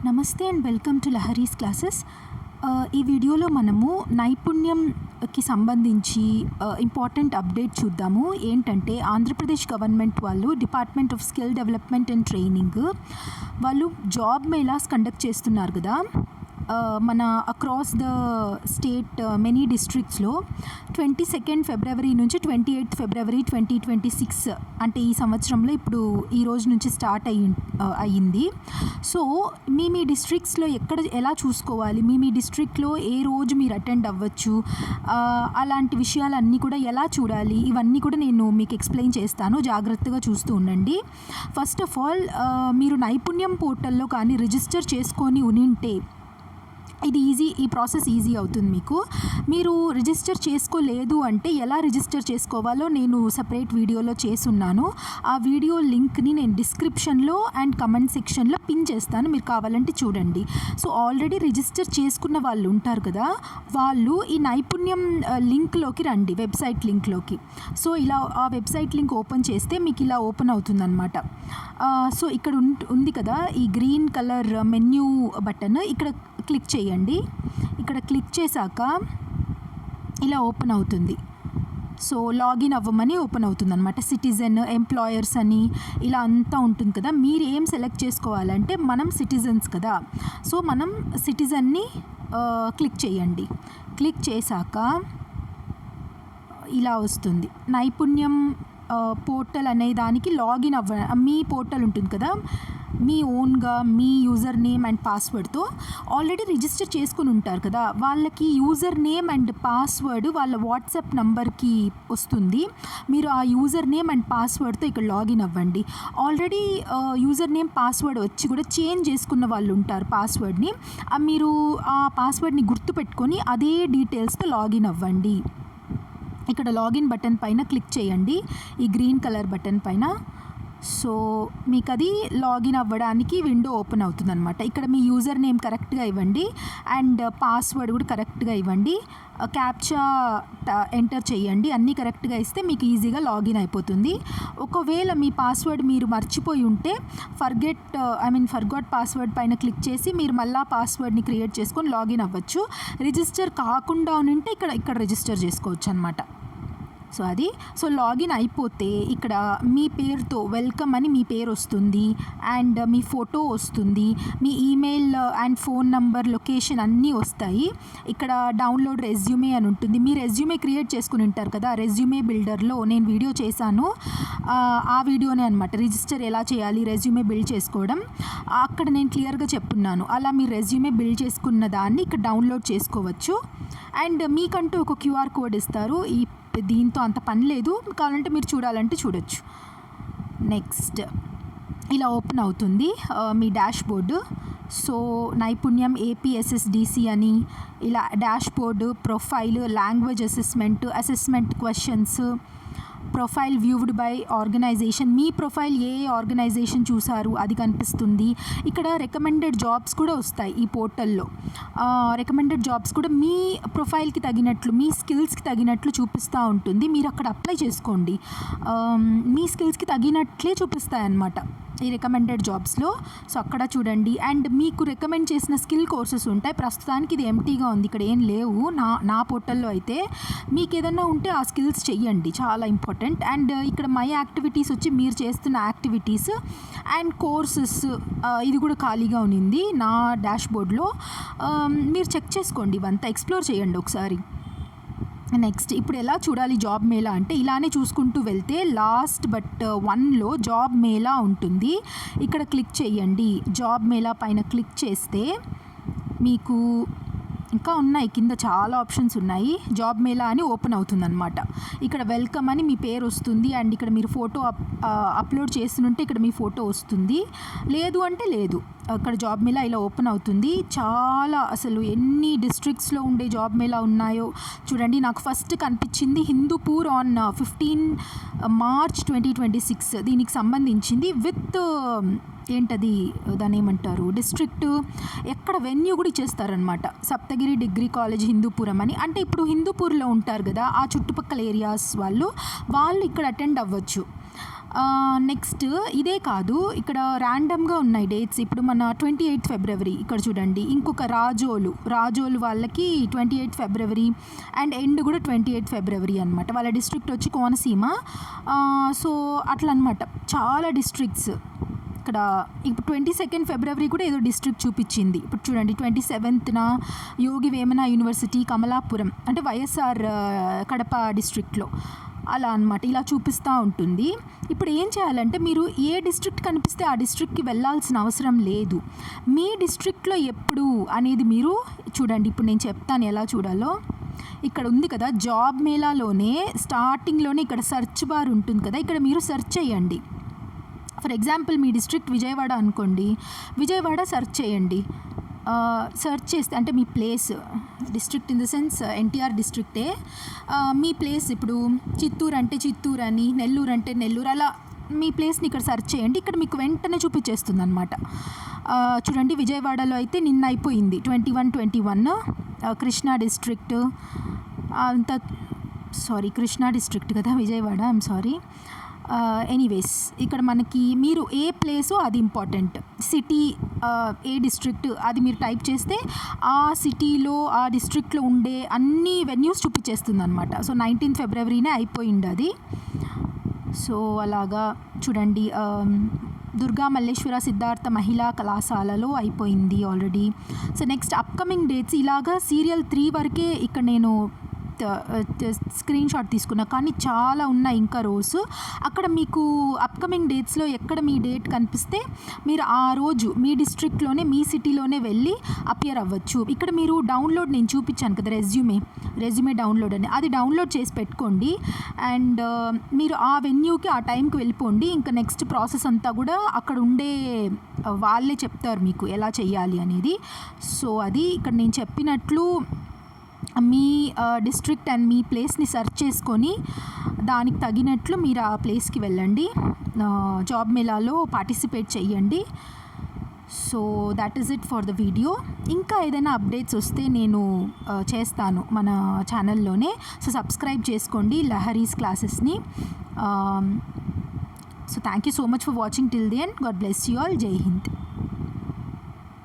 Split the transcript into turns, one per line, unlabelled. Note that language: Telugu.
నమస్తే and welcome to Lahari's classes. ఈ వీడియోలో మనము నైపుణ్యంకి సంబంధించి ఇంపార్టెంట్ అప్డేట్ చూద్దాము. ఏంటంటే ఆంధ్రప్రదేశ్ గవర్నమెంట్ వాళ్ళు department of skill development and training వాళ్ళు జాబ్ మేళాస్ కండక్ట్ చేస్తున్నారు కదా. మన అక్రాస్ ద స్టేట్ మెనీ డిస్ట్రిక్ట్స్లో 22 ఫిబ్రవరి నుంచి 28 ఫిబ్రవరి 2026 అంటే ఈ సంవత్సరంలో ఇప్పుడు ఈ రోజు నుంచి స్టార్ట్ అయ్యింది. సో మీ డిస్ట్రిక్ట్స్లో ఎలా చూసుకోవాలి, మీ డిస్ట్రిక్ట్లో ఏ రోజు మీరు అటెండ్ అవ్వచ్చు, అలాంటి విషయాలన్నీ కూడా ఎలా చూడాలి, ఇవన్నీ కూడా నేను మీకు ఎక్స్ప్లెయిన్ చేస్తాను. జాగ్రత్తగా చూస్తూ ఉండండి. ఫస్ట్ ఆఫ్ ఆల్ మీరు నైపుణ్యం పోర్టల్లో కానీ రిజిస్టర్ చేసుకొని ఉనింటే ఈ ప్రాసెస్ ఈజీ అవుతుంది మీకు. మీరు రిజిస్టర్ చేసుకోలేదు అంటే ఎలా రిజిస్టర్ చేసుకోవాలో నేను సపరేట్ వీడియోలో చేసున్నాను. ఆ వీడియో లింక్ని నేను డిస్క్రిప్షన్లో అండ్ కమెంట్ సెక్షన్లో పిన్ చేస్తాను, మీరు కావాలంటే చూడండి. సో ఆల్రెడీ రిజిస్టర్ చేసుకున్న వాళ్ళు ఉంటారు కదా, వాళ్ళు ఈ నైపుణ్యం లింక్లోకి రండి, వెబ్సైట్ లింక్లోకి. సో ఇలా ఆ వెబ్సైట్ లింక్ ఓపెన్ చేస్తే మీకు ఇలా ఓపెన్ అవుతుందన్నమాట. సో ఇక్కడ ఉంది కదా ఈ గ్రీన్ కలర్ మెన్యూ బటన్, ఇక్కడ క్లిక్ చేయండి. ఇక్కడ క్లిక్ చేశాక ఇలా ఓపెన్ అవుతుంది. సో లాగిన్ అవ్వమని ఓపెన్ అవుతుంది అనమాట. సిటిజన్, ఎంప్లాయర్స్ అని ఇలా అంతా ఉంటుంది కదా. మీరు ఏం సెలెక్ట్ చేసుకోవాలంటే మనం సిటిజన్స్ కదా, సో మనం సిటిజన్ని క్లిక్ చేయండి. క్లిక్ చేశాక ఇలా వస్తుంది నైపుణ్యం పోర్టల్ అనే దానికి లాగిన్ మీ పోర్టల్ ఉంటుంది కదా, మీ ఓన్గా మీ యూజర్ నేమ్ అండ్ పాస్వర్డ్తో ఆల్రెడీ రిజిస్టర్ చేసుకుని ఉంటారు కదా, వాళ్ళకి యూజర్ నేమ్ అండ్ పాస్వర్డ్ వాళ్ళ వాట్సాప్ నంబర్కి వస్తుంది. మీరు ఆ యూజర్ నేమ్ అండ్ పాస్వర్డ్తో ఇక్కడ లాగిన్ అవ్వండి. ఆల్రెడీ యూజర్ నేమ్ పాస్వర్డ్ వచ్చి కూడా చేంజ్ చేసుకున్న వాళ్ళు ఉంటారు పాస్వర్డ్ని. మీరు ఆ పాస్వర్డ్ని గుర్తుపెట్టుకొని అదే డీటెయిల్స్తో లాగిన్ అవ్వండి. ఇక్కడ లాగిన్ బటన్ పైన క్లిక్ చేయండి, ఈ గ్రీన్ కలర్ బటన్ పైన. సో మీకు అది లాగిన్ అవ్వడానికి విండో ఓపెన్ అవుతుంది అనమాట. ఇక్కడ మీ యూజర్ నేమ్ కరెక్ట్గా ఇవ్వండి అండ్ పాస్వర్డ్ కూడా కరెక్ట్గా ఇవ్వండి. క్యాప్చా ఎంటర్ చేయండి. అన్నీ కరెక్ట్గా ఇస్తే మీకు ఈజీగా లాగిన్ అయిపోతుంది. ఒకవేళ మీ పాస్వర్డ్ మీరు మర్చిపోయి ఉంటే ఫర్గాట్ పాస్వర్డ్ పైన క్లిక్ చేసి మీరు మళ్ళీ పాస్వర్డ్ని క్రియేట్ చేసుకొని లాగిన్ అవ్వచ్చు. రిజిస్టర్ కాకుండా ఉంటే ఇక్కడ రిజిస్టర్ చేసుకోవచ్చు అనమాట. సో లాగిన్ అయిపోతే ఇక్కడ మీ పేరుతో వెల్కమ్ అని మీ పేరు వస్తుంది అండ్ మీ ఫోటో వస్తుంది, మీ email and phone number, location అన్నీ వస్తాయి. ఇక్కడ డౌన్లోడ్ రెజ్యూమే అని ఉంటుంది. మీ రెజ్యూమే క్రియేట్ చేసుకుని ఉంటారు కదా, రెజ్యూమే బిల్డర్లో నేను వీడియో చేశాను. ఆ వీడియోనే అనమాట రిజిస్టర్ ఎలా చేయాలి, రెజ్యూమే బిల్డ్ చేసుకోవడం, అక్కడ నేను క్లియర్గా చెప్పున్నాను. అలా మీరు రెజ్యూమే బిల్డ్ చేసుకున్న దాన్ని ఇక్కడ డౌన్లోడ్ చేసుకోవచ్చు. అండ్ మీకంటూ ఒక క్యూఆర్ కోడ్ ఇస్తారు. దీంతో అంత పని లేదు, కావాలంటే మీరు చూడాలంటే చూడొచ్చు. నెక్స్ట్ ఇలా ఓపెన్ అవుతుంది మీ డాష్ బోర్డు. సో నైపుణ్యం ఏపీఎస్ఎస్డిసి అని ఇలా dashboard, profile, language assessment questions, profile viewed by organisation, మీ ప్రొఫైల్ ఏ ఆర్గనైజేషన్ చూసారు అది కనిపిస్తుంది. ఇక్కడ రికమెండెడ్ జాబ్స్ కూడా వస్తాయి ఈ పోర్టల్లో. రికమెండెడ్ జాబ్స్ కూడా మీ ప్రొఫైల్కి తగినట్లు, మీ స్కిల్స్కి తగినట్లు చూపిస్తూ ఉంటుంది. మీరు అక్కడ అప్లై చేసుకోండి, మీ స్కిల్స్కి తగినట్లే చూపిస్తాయి అన్నమాట ఈ రికమెండెడ్ జాబ్స్లో. సో అక్కడ చూడండి. అండ్ మీకు రికమెండ్ చేసిన స్కిల్ కోర్సెస్ ఉంటాయి. ప్రస్తుతానికి ఇది ఎంటీగా ఉంది, ఇక్కడ ఏం లేవు నా పోర్టల్లో అయితే. మీకు ఏదైనా ఉంటే ఆ స్కిల్స్ చెయ్యండి, చాలా ఇంపార్టెంట్. అండ్ ఇక్కడ మై యాక్టివిటీస్ వచ్చి మీరు చేస్తున్న యాక్టివిటీస్ అండ్ కోర్సెస్, ఇది కూడా ఖాళీగా ఉంది నా డాష్ బోర్డ్లో. మీరు చెక్ చేసుకోండి, ఇవంతా ఎక్స్ప్లోర్ చేయండి ఒకసారి. నెక్స్ట్ ఇప్పుడు ఎలా చూడాలి జాబ్ మేళా అంటే, ఇలానే చూసుకుంటూ వెళ్తే లాస్ట్ బట్ 1లో జాబ్ మేళా ఉంటుంది. ఇక్కడ క్లిక్ చేయండి. జాబ్ మేళా పైన క్లిక్ చేస్తే మీకు ఇంకా ఉన్నాయి, కింద చాలా ఆప్షన్స్ ఉన్నాయి. జాబ్ మేళా అని ఓపెన్ అవుతుందన్నమాట. ఇక్కడ వెల్కమ్ అని మీ పేరు వస్తుంది అండ్ ఇక్కడ మీరు ఫోటో అప్లోడ్ చేస్తుంటే ఇక్కడ మీ ఫోటో వస్తుంది, లేదు అంటే లేదు. అక్కడ జాబ్ మేళా ఇలా ఓపెన్ అవుతుంది. చాలా అసలు ఎన్ని డిస్ట్రిక్ట్స్లో ఉండే జాబ్ మేళా ఉన్నాయో చూడండి. నాకు ఫస్ట్ కనిపించింది హిందూపూర్ ఆన్ 15 మార్చ్ 2026, దీనికి సంబంధించింది విత్ ఏంటది దాని ఏమంటారు డిస్ట్రిక్ట్, ఎక్కడ వెన్యూ కూడా ఇచ్చేస్తారనమాట. సప్తగిరి డిగ్రీ కాలేజ్ హిందూపురం అని. అంటే ఇప్పుడు హిందూపూర్లో ఉంటారు కదా, ఆ చుట్టుపక్కల ఏరియాస్ వాళ్ళు ఇక్కడ అటెండ్ అవ్వచ్చు. నెక్స్ట్ ఇదే కాదు, ఇక్కడ ర్యాండమ్గా ఉన్నాయి డేట్స్. ఇప్పుడు మన 28th ఫిబ్రవరి ఇక్కడ చూడండి, ఇంకొక రాజోలు వాళ్ళకి 28th ఫిబ్రవరి అండ్ ఎండ్ కూడా 28th ఫిబ్రవరి అనమాట. వాళ్ళ డిస్ట్రిక్ట్ వచ్చి కోనసీమ. సో అట్లా అనమాట, చాలా డిస్ట్రిక్ట్స్. ఇక్కడ ఇప్పుడు 22nd ఫిబ్రవరి కూడా ఏదో డిస్ట్రిక్ట్ చూపించింది. ఇప్పుడు చూడండి 27th యోగి వేమన యూనివర్సిటీ కమలాపురం, అంటే వైఎస్ఆర్ కడప డిస్ట్రిక్ట్లో అలా అనమాట. ఇలా చూపిస్తూ ఉంటుంది. ఇప్పుడు ఏం చేయాలంటే మీరు ఏ డిస్ట్రిక్ట్ కనిపిస్తే ఆ డిస్ట్రిక్ట్కి వెళ్ళాల్సిన అవసరం లేదు. మీ డిస్ట్రిక్ట్లో ఎప్పుడు అనేది మీరు చూడండి. ఇప్పుడు నేను చెప్తాను ఎలా చూడాలో. ఇక్కడ ఉంది కదా జాబ్ మేళాలోనే స్టార్టింగ్లోనే ఇక్కడ సెర్చ్ బార్ ఉంటుంది కదా, ఇక్కడ మీరు సెర్చ్ చేయండి. ఫర్ ఎగ్జాంపుల్ మీ డిస్ట్రిక్ట్ విజయవాడ అనుకోండి, విజయవాడ సెర్చ్ చేయండి. సెర్చ్ చేస్తే అంటే మీ place, district in the sense NTR డిస్ట్రిక్టే, మీ ప్లేస్ ఇప్పుడు చిత్తూరు అంటే చిత్తూరు అని, నెల్లూరు అంటే నెల్లూరు, అలా మీ ప్లేస్ని ఇక్కడ సెర్చ్ చేయండి. ఇక్కడ మీకు వెంటనే చూపించేస్తుంది అనమాట. చూడండి విజయవాడలో అయితే నిన్న అయిపోయింది 21 కృష్ణా డిస్ట్రిక్ట్ అంత, కృష్ణా డిస్ట్రిక్ట్ కదా విజయవాడ, ఐఎమ్ సారీ. ఎనీవేస్ ఇక్కడ మనకి మీరు ఏ ప్లేసో అది ఇంపార్టెంట్, సిటీ ఏ డిస్ట్రిక్ట్ అది మీరు టైప్ చేస్తే ఆ సిటీలో ఆ డిస్ట్రిక్ట్లో ఉండే అన్ని వెన్యూస్ చూపించేస్తుంది అనమాట. సో 19th ఫిబ్రవరినే అయిపోయింది అది. సో అలాగా చూడండి, దుర్గా మల్లేశ్వర సిద్ధార్థ మహిళా కళాశాలలో అయిపోయింది already. So next upcoming dates ఇలాగా సీరియల్ 3 వరకే ఇక్కడ నేను స్క్రీన్ షాట్ తీసుకున్నా, కానీ చాలా ఉన్నాయి ఇంకా రోస్. అక్కడ మీకు అప్కమింగ్ డేట్స్లో ఎక్కడ మీ డేట్ కనిపిస్తే మీరు ఆ రోజు మీ డిస్ట్రిక్ట్లోనే మీ సిటీలోనే వెళ్ళి అపియర్ అవ్వచ్చు. ఇక్కడ మీరు డౌన్లోడ్ నేను చూపించాను కదా రెజ్యూమే డౌన్లోడ్ అని, అది డౌన్లోడ్ చేసి పెట్టుకోండి. అండ్ మీరు ఆ వెన్యూకి ఆ టైంకి వెళ్ళిపోండి. ఇంకా నెక్స్ట్ ప్రాసెస్ అంతా కూడా అక్కడ ఉండే వాళ్ళే చెప్తారు మీకు ఎలా చేయాలి అనేది. సో అది ఇక్కడ నేను చెప్పినట్లు మీ డిస్ట్రిక్ట్ అండ్ మీ ప్లేస్ని సెర్చ్ చేసుకొని దానికి తగినట్లు మీరు ఆ ప్లేస్కి వెళ్ళండి, జాబ్ మేళాలో పార్టిసిపేట్ చెయ్యండి. So that is it for the video. ఇంకా ఏదైనా అప్డేట్స్ వస్తే నేను చేస్తాను మన ఛానల్లోనే. సో సబ్స్క్రైబ్ చేసుకోండి లహరీస్ క్లాసెస్ని. So thank you so much for watching till the end. God bless you all. Jai Hind.